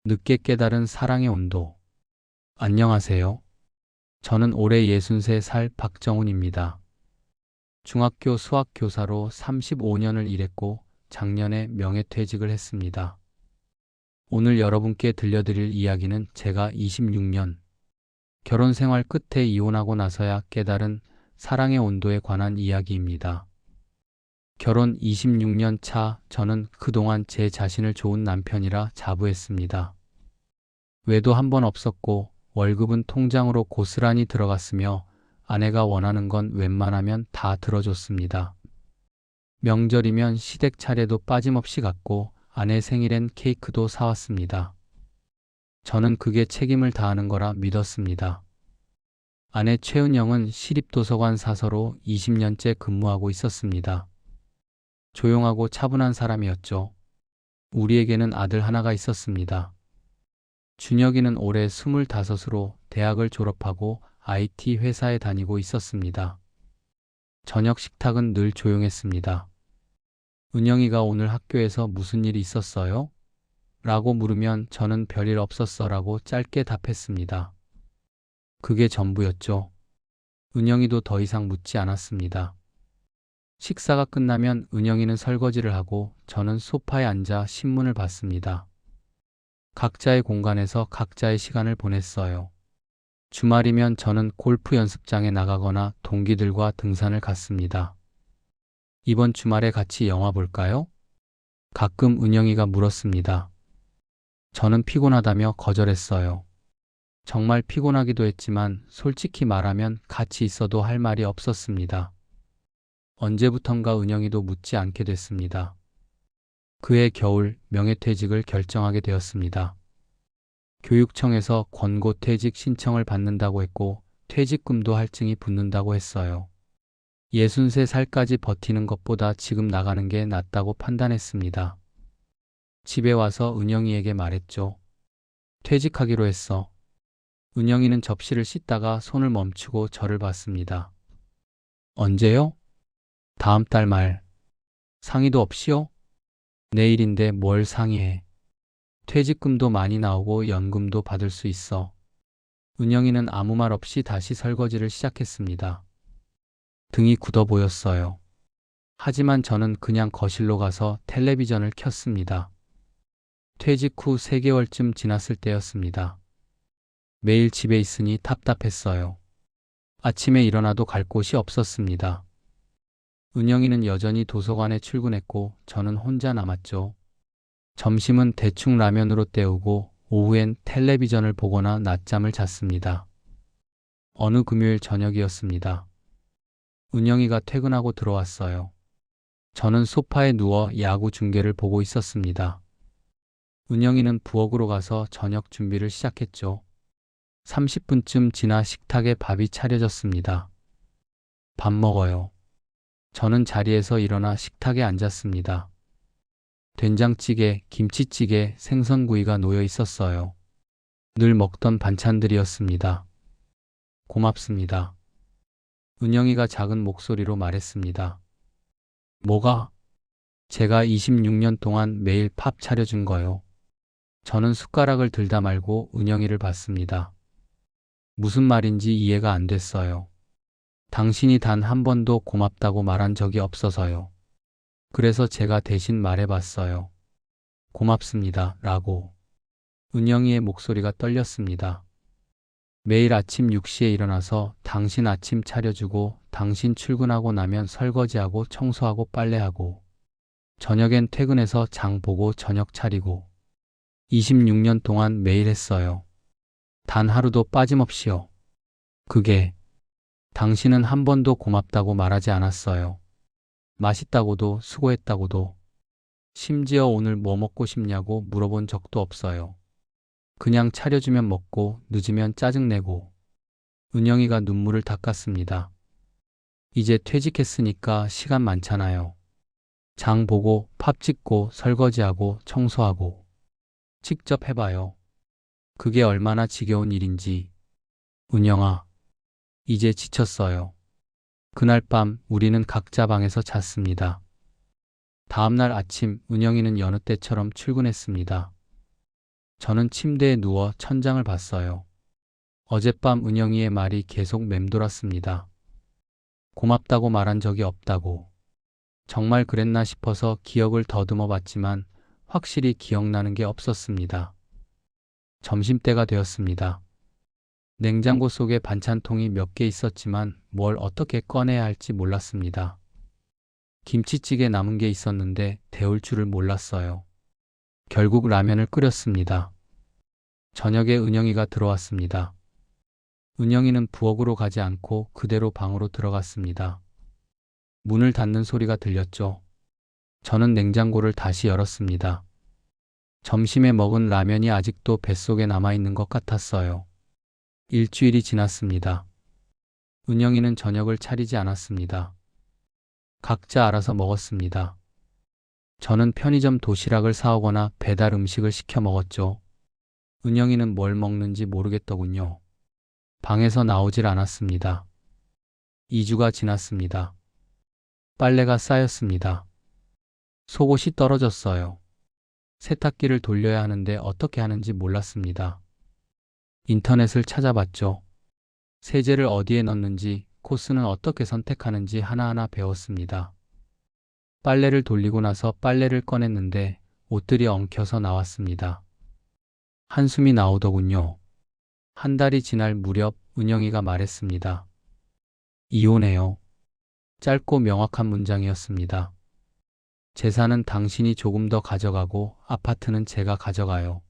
늦게 깨달은 사랑의 온도. 안녕하세요. 저는 올해 63살 박정훈입니다. 중학교 수학교사로 35년을 일했고 작년에 명예퇴직을 했습니다. 오늘 여러분께 들려드릴 이야기는 제가 26년 결혼 생활 끝에 이혼하고 나서야 깨달은 사랑의 온도에 관한 이야기입니다. 결혼 26년 차 저는 그동안 제 자신을 좋은 남편이라 자부했습니다. 외도 한 번 없었고 월급은 통장으로 고스란히 들어갔으며 아내가 원하는 건 웬만하면 다 들어줬습니다. 명절이면 시댁 차례도 빠짐없이 갔고 아내 생일엔 케이크도 사왔습니다. 저는 그게 책임을 다하는 거라 믿었습니다. 아내 최은영은 시립도서관 사서로 20년째 근무하고 있었습니다. 조용하고 차분한 사람이었죠. 우리에게는 아들 하나가 있었습니다. 준혁이는 올해 25으로 대학을 졸업하고 IT 회사에 다니고 있었습니다. 저녁 식탁은 늘 조용했습니다. 은영이가 오늘 학교에서 무슨 일이 있었어요? 라고 물으면 저는 별일 없었어 라고 짧게 답했습니다. 그게 전부였죠. 은영이도 더 이상 묻지 않았습니다. 식사가 끝나면 은영이는 설거지를 하고 저는 소파에 앉아 신문을 봤습니다. 각자의 공간에서 각자의 시간을 보냈어요. 주말이면 저는 골프 연습장에 나가거나 동기들과 등산을 갔습니다. 이번 주말에 같이 영화 볼까요? 가끔 은영이가 물었습니다. 저는 피곤하다며 거절했어요. 정말 피곤하기도 했지만 솔직히 말하면 같이 있어도 할 말이 없었습니다. 언제부턴가 은영이도 묻지 않게 됐습니다. 그해 겨울 명예퇴직을 결정하게 되었습니다. 교육청에서 권고퇴직 신청을 받는다고 했고 퇴직금도 할증이 붙는다고 했어요. 63살까지 버티는 것보다 지금 나가는 게 낫다고 판단했습니다. 집에 와서 은영이에게 말했죠. 퇴직하기로 했어. 은영이는 접시를 씻다가 손을 멈추고 저를 봤습니다. 언제요? 다음 달 말. 상의도 없이요? 내일인데 뭘 상의해. 퇴직금도 많이 나오고 연금도 받을 수 있어. 은영이는 아무 말 없이 다시 설거지를 시작했습니다. 등이 굳어 보였어요. 하지만 저는 그냥 거실로 가서 텔레비전을 켰습니다. 퇴직 후 3개월쯤 지났을 때였습니다. 매일 집에 있으니 답답했어요. 아침에 일어나도 갈 곳이 없었습니다. 은영이는 여전히 도서관에 출근했고 저는 혼자 남았죠. 점심은 대충 라면으로 때우고 오후엔 텔레비전을 보거나 낮잠을 잤습니다. 어느 금요일 저녁이었습니다. 은영이가 퇴근하고 들어왔어요. 저는 소파에 누워 야구 중계를 보고 있었습니다. 은영이는 부엌으로 가서 저녁 준비를 시작했죠. 30분쯤 지나 식탁에 밥이 차려졌습니다. 밥 먹어요. 저는 자리에서 일어나 식탁에 앉았습니다. 된장찌개, 김치찌개, 생선구이가 놓여 있었어요. 늘 먹던 반찬들이었습니다. 고맙습니다. 은영이가 작은 목소리로 말했습니다. 뭐가? 제가 26년 동안 매일 밥 차려준 거요. 저는 숟가락을 들다 말고 은영이를 봤습니다. 무슨 말인지 이해가 안 됐어요. 당신이 단 한 번도 고맙다고 말한 적이 없어서요. 그래서 제가 대신 말해봤어요. 고맙습니다. 라고. 은영이의 목소리가 떨렸습니다. 매일 아침 6시에 일어나서 당신 아침 차려주고 당신 출근하고 나면 설거지하고 청소하고 빨래하고 저녁엔 퇴근해서 장 보고 저녁 차리고 26년 동안 매일 했어요. 단 하루도 빠짐없이요. 그게 당신은 한 번도 고맙다고 말하지 않았어요. 맛있다고도 수고했다고도 심지어 오늘 뭐 먹고 싶냐고 물어본 적도 없어요. 그냥 차려주면 먹고 늦으면 짜증내고. 은영이가 눈물을 닦았습니다. 이제 퇴직했으니까 시간 많잖아요. 장 보고 밥 짓고 설거지하고 청소하고 직접 해봐요. 그게 얼마나 지겨운 일인지. 은영아, 이제 지쳤어요. 그날 밤 우리는 각자 방에서 잤습니다. 다음 날 아침 은영이는 여느 때처럼 출근했습니다. 저는 침대에 누워 천장을 봤어요. 어젯밤 은영이의 말이 계속 맴돌았습니다. 고맙다고 말한 적이 없다고. 정말 그랬나 싶어서 기억을 더듬어 봤지만 확실히 기억나는 게 없었습니다. 점심때가 되었습니다. 냉장고 속에 반찬통이 몇 개 있었지만 뭘 어떻게 꺼내야 할지 몰랐습니다. 김치찌개 남은 게 있었는데 데울 줄을 몰랐어요. 결국 라면을 끓였습니다. 저녁에 은영이가 들어왔습니다. 은영이는 부엌으로 가지 않고 그대로 방으로 들어갔습니다. 문을 닫는 소리가 들렸죠. 저는 냉장고를 다시 열었습니다. 점심에 먹은 라면이 아직도 뱃속에 남아있는 것 같았어요. 일주일이 지났습니다. 은영이는 저녁을 차리지 않았습니다. 각자 알아서 먹었습니다. 저는 편의점 도시락을 사오거나 배달 음식을 시켜 먹었죠. 은영이는 뭘 먹는지 모르겠더군요. 방에서 나오질 않았습니다. 2주가 지났습니다. 빨래가 쌓였습니다. 속옷이 떨어졌어요. 세탁기를 돌려야 하는데 어떻게 하는지 몰랐습니다. 인터넷을 찾아봤죠. 세제를 어디에 넣는지, 코스는 어떻게 선택하는지 하나하나 배웠습니다. 빨래를 돌리고 나서 빨래를 꺼냈는데 옷들이 엉켜서 나왔습니다. 한숨이 나오더군요. 한 달이 지날 무렵 은영이가 말했습니다. 이혼해요. 짧고 명확한 문장이었습니다. 재산은 당신이 조금 더 가져가고 아파트는 제가 가져가요.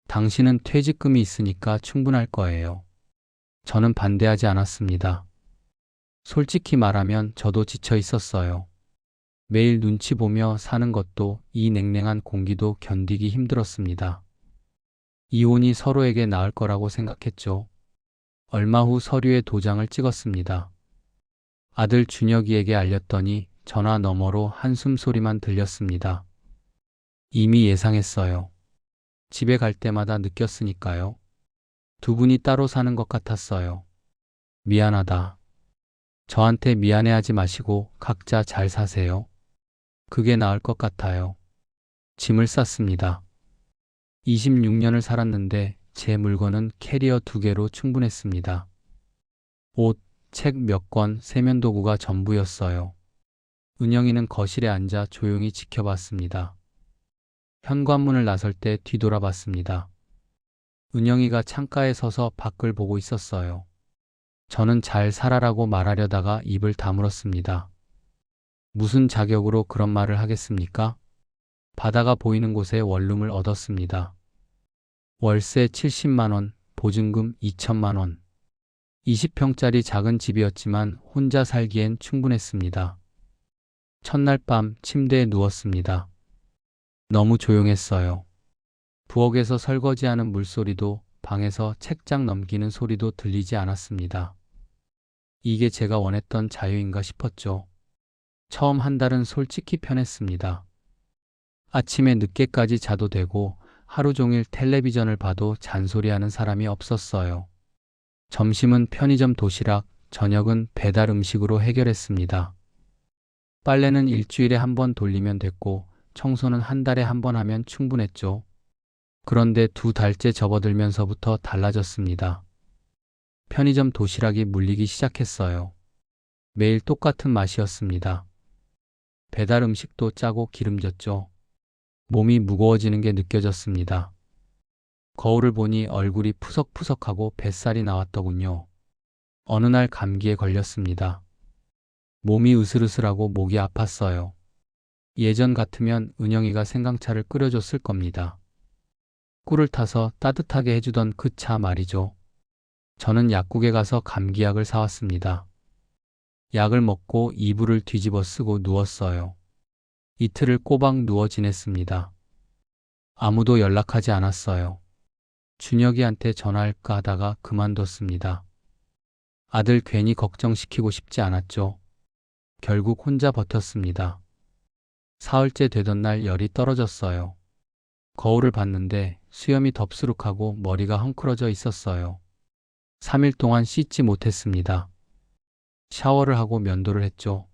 당신은 퇴직금이 있으니까 충분할 거예요. 저는 반대하지 않았습니다. 솔직히 말하면 저도 지쳐 있었어요. 매일 눈치 보며 사는 것도 이 냉랭한 공기도 견디기 힘들었습니다. 이혼이 서로에게 나을 거라고 생각했죠. 얼마 후 서류에 도장을 찍었습니다. 아들 준혁이에게 알렸더니 전화 너머로 한숨 소리만 들렸습니다. 이미 예상했어요. 집에 갈 때마다 느꼈으니까요. 두 분이 따로 사는 것 같았어요. 미안하다. 저한테 미안해하지 마시고 각자 잘 사세요. 그게 나을 것 같아요. 짐을 쌌습니다. 26년을 살았는데 제 물건은 캐리어 2개로 충분했습니다. 옷, 책 몇 권, 세면도구가 전부였어요. 은영이는 거실에 앉아 조용히 지켜봤습니다. 현관문을 나설 때 뒤돌아봤습니다. 은영이가 창가에 서서 밖을 보고 있었어요. 저는 잘 살아라고 말하려다가 입을 다물었습니다. 무슨 자격으로 그런 말을 하겠습니까? 바다가 보이는 곳에 원룸을 얻었습니다. 월세 70만 원, 보증금 2천만 원. 20평짜리 작은 집이었지만 혼자 살기엔 충분했습니다. 첫날 밤 침대에 누웠습니다. 너무 조용했어요. 부엌에서 설거지하는 물소리도 방에서 책장 넘기는 소리도 들리지 않았습니다. 이게 제가 원했던 자유인가 싶었죠. 처음 한 달은 솔직히 편했습니다. 아침에 늦게까지 자도 되고 하루 종일 텔레비전을 봐도 잔소리하는 사람이 없었어요. 점심은 편의점 도시락, 저녁은 배달 음식으로 해결했습니다. 빨래는 일주일에 한 번 돌리면 됐고 청소는 한 달에 한 번 하면 충분했죠. 그런데 2달째 접어들면서부터 달라졌습니다. 편의점 도시락이 물리기 시작했어요. 매일 똑같은 맛이었습니다. 배달 음식도 짜고 기름졌죠. 몸이 무거워지는 게 느껴졌습니다. 거울을 보니 얼굴이 푸석푸석하고 뱃살이 나왔더군요. 어느 날 감기에 걸렸습니다. 몸이 으슬으슬하고 목이 아팠어요. 예전 같으면 은영이가 생강차를 끓여줬을 겁니다. 꿀을 타서 따뜻하게 해주던 그 차 말이죠. 저는 약국에 가서 감기약을 사왔습니다. 약을 먹고 이불을 뒤집어 쓰고 누웠어요. 이틀을 꼬박 누워 지냈습니다. 아무도 연락하지 않았어요. 준혁이한테 전화할까 하다가 그만뒀습니다. 아들 괜히 걱정시키고 싶지 않았죠. 결국 혼자 버텼습니다. 사흘째 되던 날 열이 떨어졌어요. 거울을 봤는데 수염이 덥수룩하고 머리가 헝클어져 있었어요. 3일 동안 씻지 못했습니다. 샤워를 하고 면도를 했죠.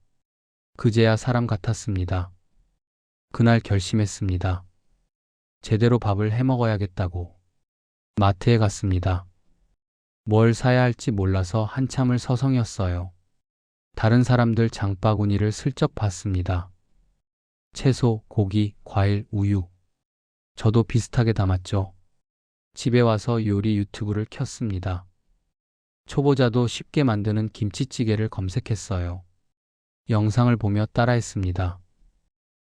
그제야 사람 같았습니다. 그날 결심했습니다. 제대로 밥을 해 먹어야겠다고 마트에 갔습니다. 뭘 사야 할지 몰라서 한참을 서성였어요. 다른 사람들 장바구니를 슬쩍 봤습니다. 채소, 고기, 과일, 우유. 저도 비슷하게 담았죠. 집에 와서 요리 유튜브를 켰습니다. 초보자도 쉽게 만드는 김치찌개를 검색했어요. 영상을 보며 따라했습니다.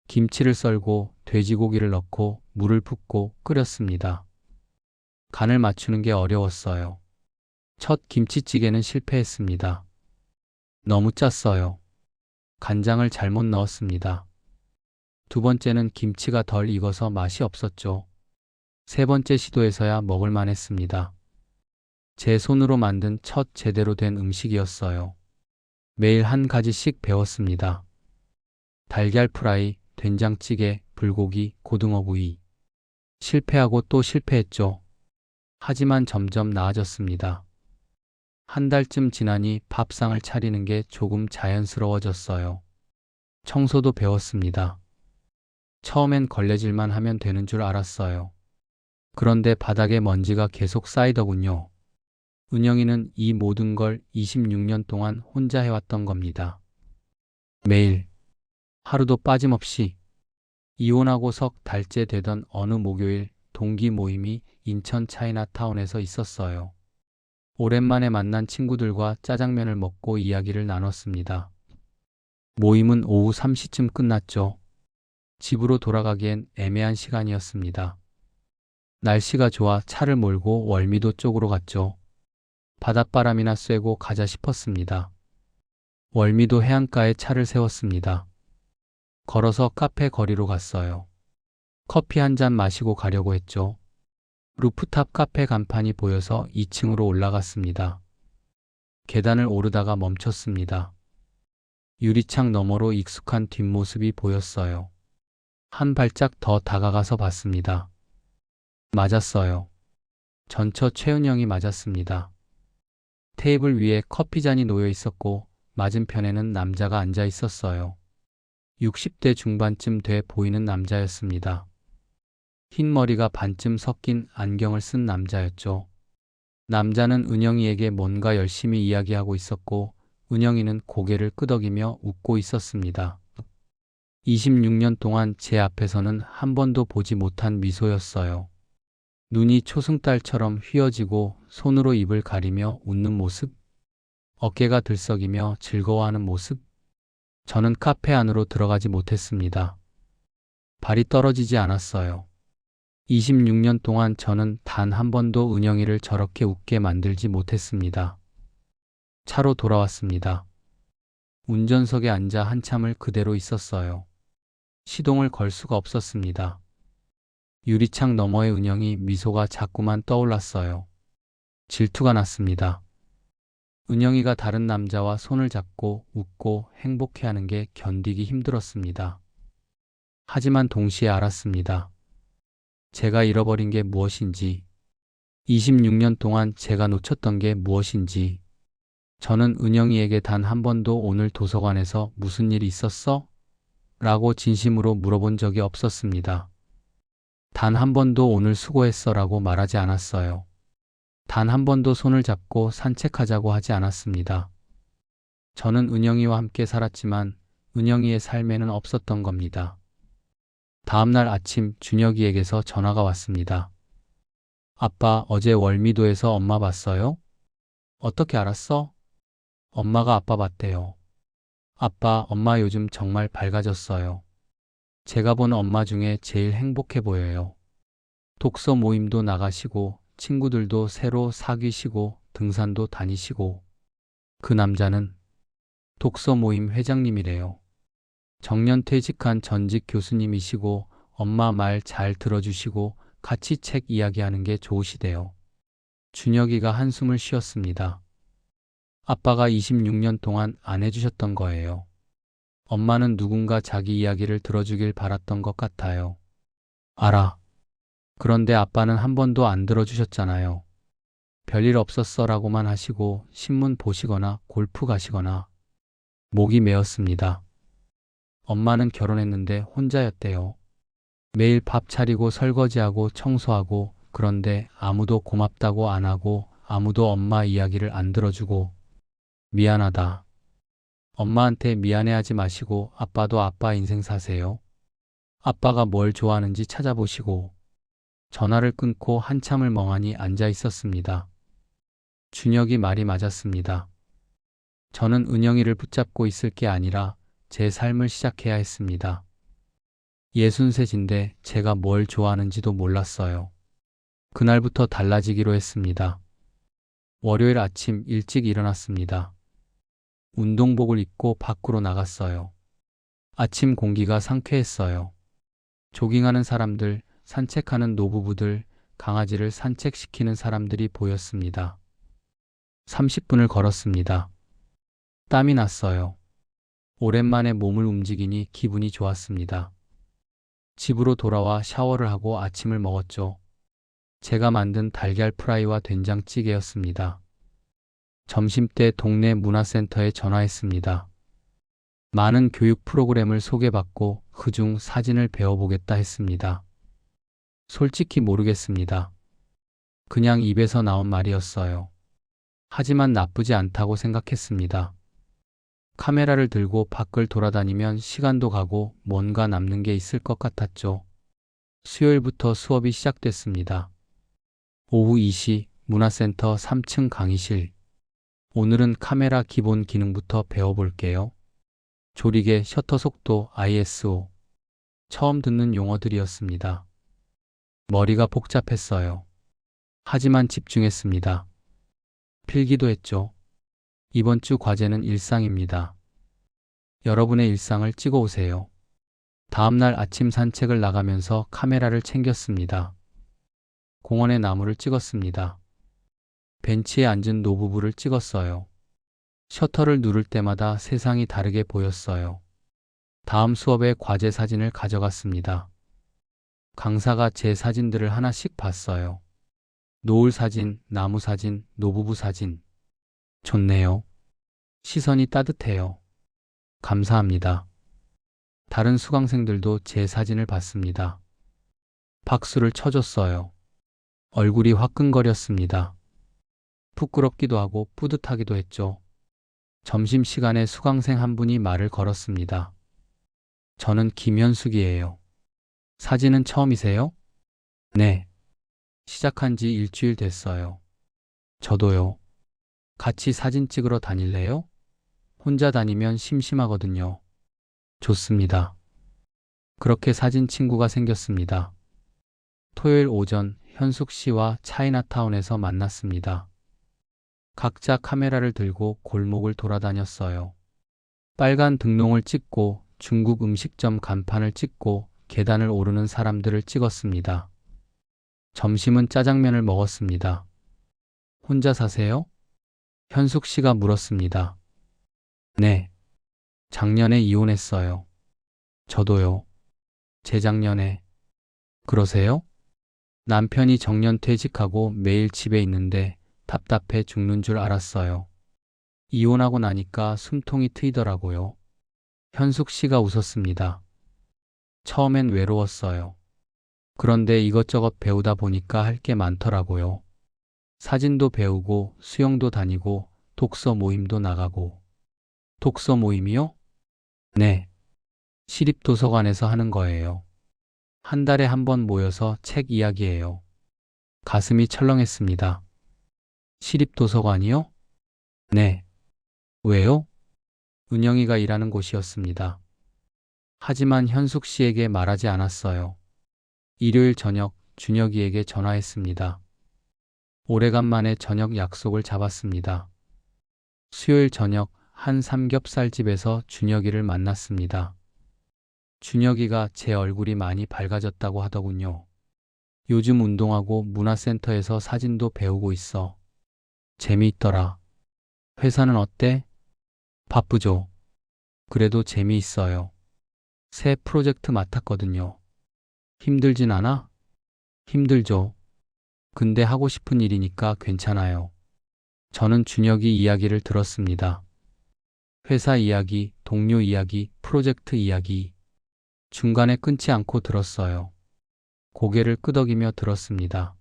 김치를 썰고 돼지고기를 넣고 물을 붓고 끓였습니다. 간을 맞추는 게 어려웠어요. 첫 김치찌개는 실패했습니다. 너무 짰어요. 간장을 잘못 넣었습니다. 두 번째는 김치가 덜 익어서 맛이 없었죠. 세 번째 시도에서야 먹을만 했습니다. 제 손으로 만든 첫 제대로 된 음식이었어요. 매일 한 가지씩 배웠습니다. 달걀 프라이, 된장찌개, 불고기, 고등어구이. 실패하고 또 실패했죠. 하지만 점점 나아졌습니다. 한 달쯤 지나니 밥상을 차리는 게 조금 자연스러워졌어요. 청소도 배웠습니다. 처음엔 걸레질만 하면 되는 줄 알았어요. 그런데 바닥에 먼지가 계속 쌓이더군요. 은영이는 이 모든 걸 26년 동안 혼자 해왔던 겁니다. 매일, 하루도 빠짐없이. 이혼하고 석 달째 되던 어느 목요일 동기 모임이 인천 차이나타운에서 있었어요. 오랜만에 만난 친구들과 짜장면을 먹고 이야기를 나눴습니다. 모임은 오후 3시쯤 끝났죠. 집으로 돌아가기엔 애매한 시간이었습니다. 날씨가 좋아 차를 몰고 월미도 쪽으로 갔죠. 바닷바람이나 쐬고 가자 싶었습니다. 월미도 해안가에 차를 세웠습니다. 걸어서 카페 거리로 갔어요. 커피 한 잔 마시고 가려고 했죠. 루프탑 카페 간판이 보여서 2층으로 올라갔습니다. 계단을 오르다가 멈췄습니다. 유리창 너머로 익숙한 뒷모습이 보였어요. 한 발짝 더 다가가서 봤습니다. 맞았어요. 전처 최은영이 맞았습니다. 테이블 위에 커피잔이 놓여 있었고 맞은편에는 남자가 앉아 있었어요. 60대 중반쯤 돼 보이는 남자였습니다. 흰 머리가 반쯤 섞인 안경을 쓴 남자였죠. 남자는 은영이에게 뭔가 열심히 이야기하고 있었고 은영이는 고개를 끄덕이며 웃고 있었습니다. 26년 동안 제 앞에서는 한 번도 보지 못한 미소였어요. 눈이 초승달처럼 휘어지고 손으로 입을 가리며 웃는 모습, 어깨가 들썩이며 즐거워하는 모습. 저는 카페 안으로 들어가지 못했습니다. 발이 떨어지지 않았어요. 26년 동안 저는 단 한 번도 은영이를 저렇게 웃게 만들지 못했습니다. 차로 돌아왔습니다. 운전석에 앉아 한참을 그대로 있었어요. 시동을 걸 수가 없었습니다. 유리창 너머의 은영이 미소가 자꾸만 떠올랐어요. 질투가 났습니다. 은영이가 다른 남자와 손을 잡고 웃고 행복해하는 게 견디기 힘들었습니다. 하지만 동시에 알았습니다. 제가 잃어버린 게 무엇인지, 26년 동안 제가 놓쳤던 게 무엇인지. 저는 은영이에게 단 한 번도 오늘 도서관에서 무슨 일 있었어? 라고 진심으로 물어본 적이 없었습니다. 단 한 번도 오늘 수고했어 라고 말하지 않았어요. 단 한 번도 손을 잡고 산책하자고 하지 않았습니다. 저는 은영이와 함께 살았지만 은영이의 삶에는 없었던 겁니다. 다음날 아침 준혁이에게서 전화가 왔습니다. 아빠, 어제 월미도에서 엄마 봤어요? 어떻게 알았어? 엄마가 아빠 봤대요. 아빠, 엄마 요즘 정말 밝아졌어요. 제가 본 엄마 중에 제일 행복해 보여요. 독서 모임도 나가시고 친구들도 새로 사귀시고 등산도 다니시고. 그 남자는 독서 모임 회장님이래요. 정년퇴직한 전직 교수님이시고 엄마 말 잘 들어주시고 같이 책 이야기하는 게 좋으시대요. 준혁이가 한숨을 쉬었습니다. 아빠가 26년 동안 안 해주셨던 거예요. 엄마는 누군가 자기 이야기를 들어주길 바랐던 것 같아요. 알아. 그런데 아빠는 한 번도 안 들어주셨잖아요. 별일 없었어 라고만 하시고 신문 보시거나 골프 가시거나. 목이 메었습니다. 엄마는 결혼했는데 혼자였대요. 매일 밥 차리고 설거지하고 청소하고 그런데 아무도 고맙다고 안 하고 아무도 엄마 이야기를 안 들어주고 미안하다. 엄마한테 미안해하지 마시고 아빠도 아빠 인생 사세요. 아빠가 뭘 좋아하는지 찾아보시고 전화를 끊고 한참을 멍하니 앉아 있었습니다. 준혁이 말이 맞았습니다. 저는 은영이를 붙잡고 있을 게 아니라 제 삶을 시작해야 했습니다. 63인데 제가 뭘 좋아하는지도 몰랐어요. 그날부터 달라지기로 했습니다. 월요일 아침 일찍 일어났습니다. 운동복을 입고 밖으로 나갔어요. 아침 공기가 상쾌했어요. 조깅하는 사람들, 산책하는 노부부들, 강아지를 산책시키는 사람들이 보였습니다. 30분을 걸었습니다. 땀이 났어요. 오랜만에 몸을 움직이니 기분이 좋았습니다. 집으로 돌아와 샤워를 하고 아침을 먹었죠. 제가 만든 달걀 프라이와 된장찌개였습니다. 점심때 동네 문화센터에 전화했습니다. 많은 교육 프로그램을 소개받고 그중 사진을 배워보겠다 했습니다. 솔직히 모르겠습니다. 그냥 입에서 나온 말이었어요. 하지만 나쁘지 않다고 생각했습니다. 카메라를 들고 밖을 돌아다니면 시간도 가고 뭔가 남는 게 있을 것 같았죠. 수요일부터 수업이 시작됐습니다. 오후 2시 문화센터 3층 강의실. 오늘은 카메라 기본 기능부터 배워볼게요. 조리개, 셔터 속도, ISO. 처음 듣는 용어들이었습니다. 머리가 복잡했어요. 하지만 집중했습니다. 필기도 했죠. 이번 주 과제는 일상입니다. 여러분의 일상을 찍어 오세요. 다음날 아침 산책을 나가면서 카메라를 챙겼습니다. 공원의 나무를 찍었습니다. 벤치에 앉은 노부부를 찍었어요. 셔터를 누를 때마다 세상이 다르게 보였어요. 다음 수업에 과제 사진을 가져갔습니다. 강사가 제 사진들을 하나씩 봤어요. 노을 사진, 나무 사진, 노부부 사진. 좋네요. 시선이 따뜻해요. 감사합니다. 다른 수강생들도 제 사진을 봤습니다. 박수를 쳐줬어요. 얼굴이 화끈거렸습니다. 부끄럽기도 하고 뿌듯하기도 했죠. 점심시간에 수강생 한 분이 말을 걸었습니다. 저는 김현숙이에요. 사진은 처음이세요? 네. 시작한 지 일주일 됐어요. 저도요. 같이 사진 찍으러 다닐래요? 혼자 다니면 심심하거든요. 좋습니다. 그렇게 사진 친구가 생겼습니다. 토요일 오전 현숙 씨와 차이나타운에서 만났습니다. 각자 카메라를 들고 골목을 돌아다녔어요. 빨간 등롱을 찍고 중국 음식점 간판을 찍고 계단을 오르는 사람들을 찍었습니다. 점심은 짜장면을 먹었습니다. 혼자 사세요? 현숙 씨가 물었습니다. 네. 작년에 이혼했어요. 저도요. 재작년에. 그러세요? 남편이 정년퇴직하고 매일 집에 있는데 답답해 죽는 줄 알았어요. 이혼하고 나니까 숨통이 트이더라고요. 현숙 씨가 웃었습니다. 처음엔 외로웠어요. 그런데 이것저것 배우다 보니까 할 게 많더라고요. 사진도 배우고 수영도 다니고 독서 모임도 나가고. 독서 모임이요? 네. 시립도서관에서 하는 거예요. 한 달에 한 번 모여서 책 이야기해요. 가슴이 철렁했습니다. 시립도서관이요? 네. 왜요? 은영이가 일하는 곳이었습니다. 하지만 현숙 씨에게 말하지 않았어요. 일요일 저녁 준혁이에게 전화했습니다. 오래간만에 저녁 약속을 잡았습니다. 수요일 저녁 한 삼겹살집에서 준혁이를 만났습니다. 준혁이가 제 얼굴이 많이 밝아졌다고 하더군요. 요즘 운동하고 문화센터에서 사진도 배우고 있어. 재미있더라. 회사는 어때? 바쁘죠. 그래도 재미있어요. 새 프로젝트 맡았거든요. 힘들진 않아? 힘들죠. 근데 하고 싶은 일이니까 괜찮아요. 저는 준혁이 이야기를 들었습니다. 회사 이야기, 동료 이야기, 프로젝트 이야기. 중간에 끊지 않고 들었어요. 고개를 끄덕이며 들었습니다.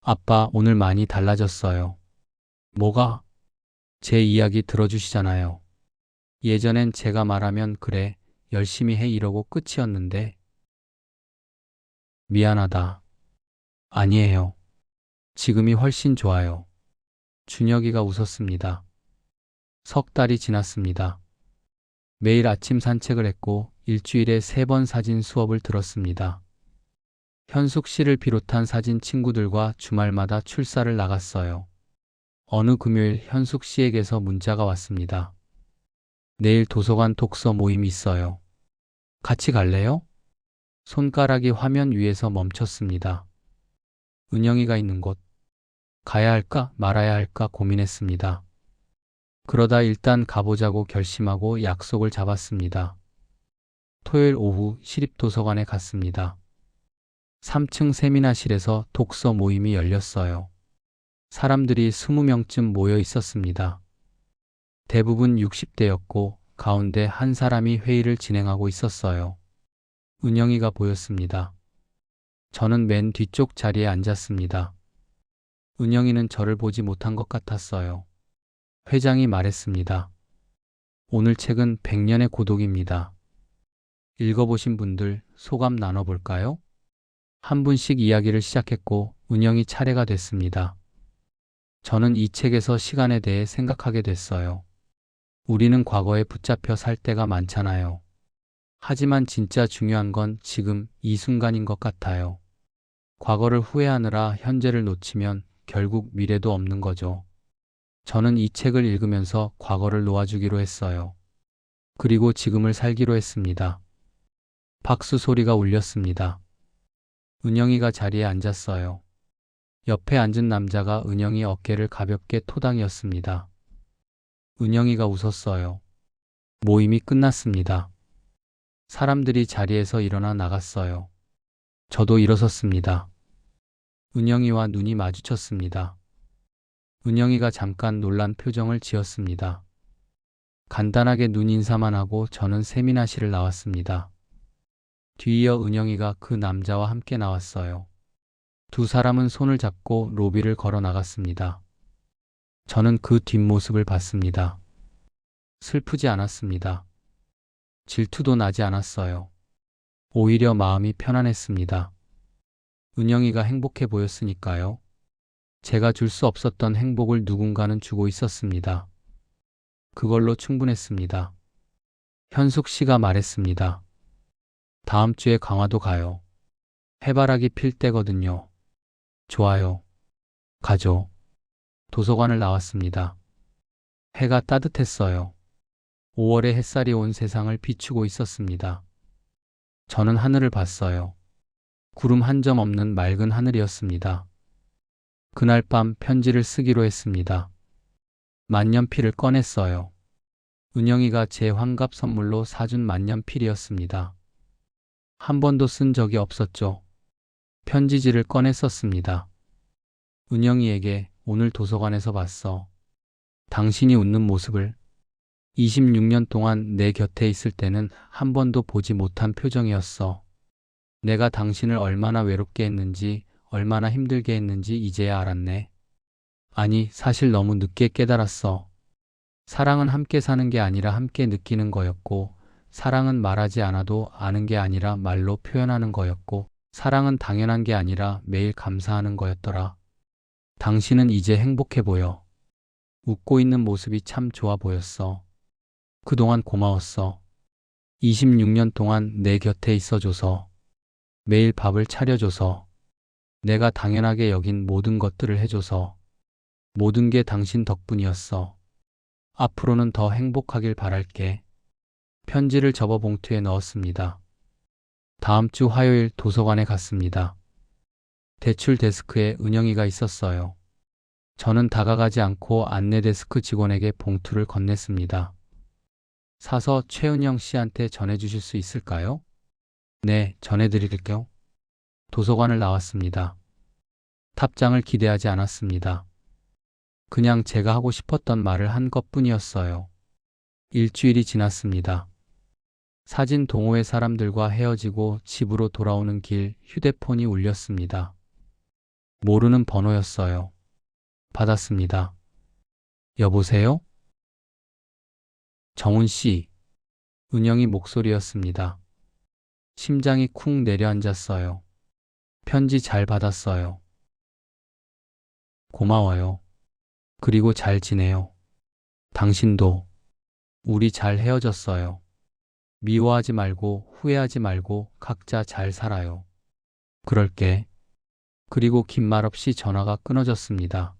아빠, 오늘 많이 달라졌어요. 뭐가? 제 이야기 들어주시잖아요. 예전엔 제가 말하면 그래, 열심히 해 이러고 끝이었는데. 미안하다. 아니에요. 지금이 훨씬 좋아요. 준혁이가 웃었습니다. 석 달이 지났습니다. 매일 아침 산책을 했고 일주일에 3번 사진 수업을 들었습니다. 현숙 씨를 비롯한 사진 친구들과 주말마다 출사를 나갔어요. 어느 금요일 현숙 씨에게서 문자가 왔습니다. 내일 도서관 독서 모임이 있어요. 같이 갈래요? 손가락이 화면 위에서 멈췄습니다. 은영이가 있는 곳. 가야 할까 말아야 할까 고민했습니다. 그러다 일단 가보자고 결심하고 약속을 잡았습니다. 토요일 오후 시립도서관에 갔습니다. 3층 세미나실에서 독서 모임이 열렸어요. 사람들이 20명쯤 모여 있었습니다. 대부분 60대였고 가운데 한 사람이 회의를 진행하고 있었어요. 은영이가 보였습니다. 저는 맨 뒤쪽 자리에 앉았습니다. 은영이는 저를 보지 못한 것 같았어요. 회장이 말했습니다. 오늘 책은 100년의 고독입니다. 읽어보신 분들 소감 나눠볼까요? 한 분씩 이야기를 시작했고 은영이 차례가 됐습니다. 저는 이 책에서 시간에 대해 생각하게 됐어요. 우리는 과거에 붙잡혀 살 때가 많잖아요. 하지만 진짜 중요한 건 지금 이 순간인 것 같아요. 과거를 후회하느라 현재를 놓치면 결국 미래도 없는 거죠. 저는 이 책을 읽으면서 과거를 놓아주기로 했어요. 그리고 지금을 살기로 했습니다. 박수 소리가 울렸습니다. 은영이가 자리에 앉았어요. 옆에 앉은 남자가 은영이 어깨를 가볍게 토당이었습니다. 은영이가 웃었어요. 모임이 끝났습니다. 사람들이 자리에서 일어나 나갔어요. 저도 일어섰습니다. 은영이와 눈이 마주쳤습니다. 은영이가 잠깐 놀란 표정을 지었습니다. 간단하게 눈인사만 하고 저는 세미나실을 나왔습니다. 뒤이어 은영이가 그 남자와 함께 나왔어요. 두 사람은 손을 잡고 로비를 걸어 나갔습니다. 저는 그 뒷모습을 봤습니다. 슬프지 않았습니다. 질투도 나지 않았어요. 오히려 마음이 편안했습니다. 은영이가 행복해 보였으니까요. 제가 줄 수 없었던 행복을 누군가는 주고 있었습니다. 그걸로 충분했습니다. 현숙 씨가 말했습니다. 다음 주에 강화도 가요. 해바라기 필 때거든요. 좋아요. 가죠. 도서관을 나왔습니다. 해가 따뜻했어요. 5월의 햇살이 온 세상을 비추고 있었습니다. 저는 하늘을 봤어요. 구름 한 점 없는 맑은 하늘이었습니다. 그날 밤 편지를 쓰기로 했습니다. 만년필을 꺼냈어요. 은영이가 제 환갑 선물로 사준 만년필이었습니다. 한 번도 쓴 적이 없었죠. 편지지를 꺼내 썼습니다. 은영이에게 오늘 도서관에서 봤어. 당신이 웃는 모습을. 26년 동안 내 곁에 있을 때는 한 번도 보지 못한 표정이었어. 내가 당신을 얼마나 외롭게 했는지, 얼마나 힘들게 했는지 이제야 알았네. 아니, 사실 너무 늦게 깨달았어. 사랑은 함께 사는 게 아니라 함께 느끼는 거였고, 사랑은 말하지 않아도 아는 게 아니라 말로 표현하는 거였고, 사랑은 당연한 게 아니라 매일 감사하는 거였더라. 당신은 이제 행복해 보여. 웃고 있는 모습이 참 좋아 보였어. 그동안 고마웠어. 26년 동안 내 곁에 있어줘서, 매일 밥을 차려줘서, 내가 당연하게 여긴 모든 것들을 해줘서, 모든 게 당신 덕분이었어. 앞으로는 더 행복하길 바랄게. 편지를 접어 봉투에 넣었습니다. 다음 주 화요일 도서관에 갔습니다. 대출 데스크에 은영이가 있었어요. 저는 다가가지 않고 안내 데스크 직원에게 봉투를 건넸습니다. 사서 최은영 씨한테 전해주실 수 있을까요? 네, 전해드릴게요. 도서관을 나왔습니다. 답장을 기대하지 않았습니다. 그냥 제가 하고 싶었던 말을 한 것뿐이었어요. 일주일이 지났습니다. 사진 동호회 사람들과 헤어지고 집으로 돌아오는 길 휴대폰이 울렸습니다. 모르는 번호였어요. 받았습니다. 여보세요? 정훈 씨. 은영이 목소리였습니다. 심장이 쿵 내려앉았어요. 편지 잘 받았어요. 고마워요. 그리고 잘 지내요. 당신도. 우리 잘 헤어졌어요. 미워하지 말고 후회하지 말고 각자 잘 살아요. 그럴게. 그리고 긴 말 없이 전화가 끊어졌습니다.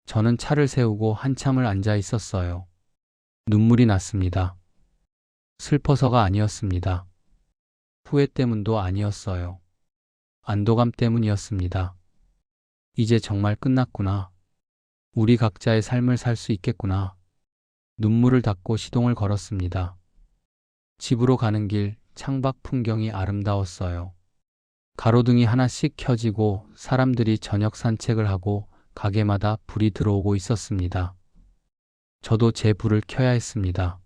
저는 차를 세우고 한참을 앉아 있었어요. 눈물이 났습니다. 슬퍼서가 아니었습니다. 후회 때문도 아니었어요. 안도감 때문이었습니다. 이제 정말 끝났구나. 우리 각자의 삶을 살 수 있겠구나. 눈물을 닦고 시동을 걸었습니다. 집으로 가는 길 창밖 풍경이 아름다웠어요. 가로등이 하나씩 켜지고 사람들이 저녁 산책을 하고 가게마다 불이 들어오고 있었습니다. 저도 제 불을 켜야 했습니다.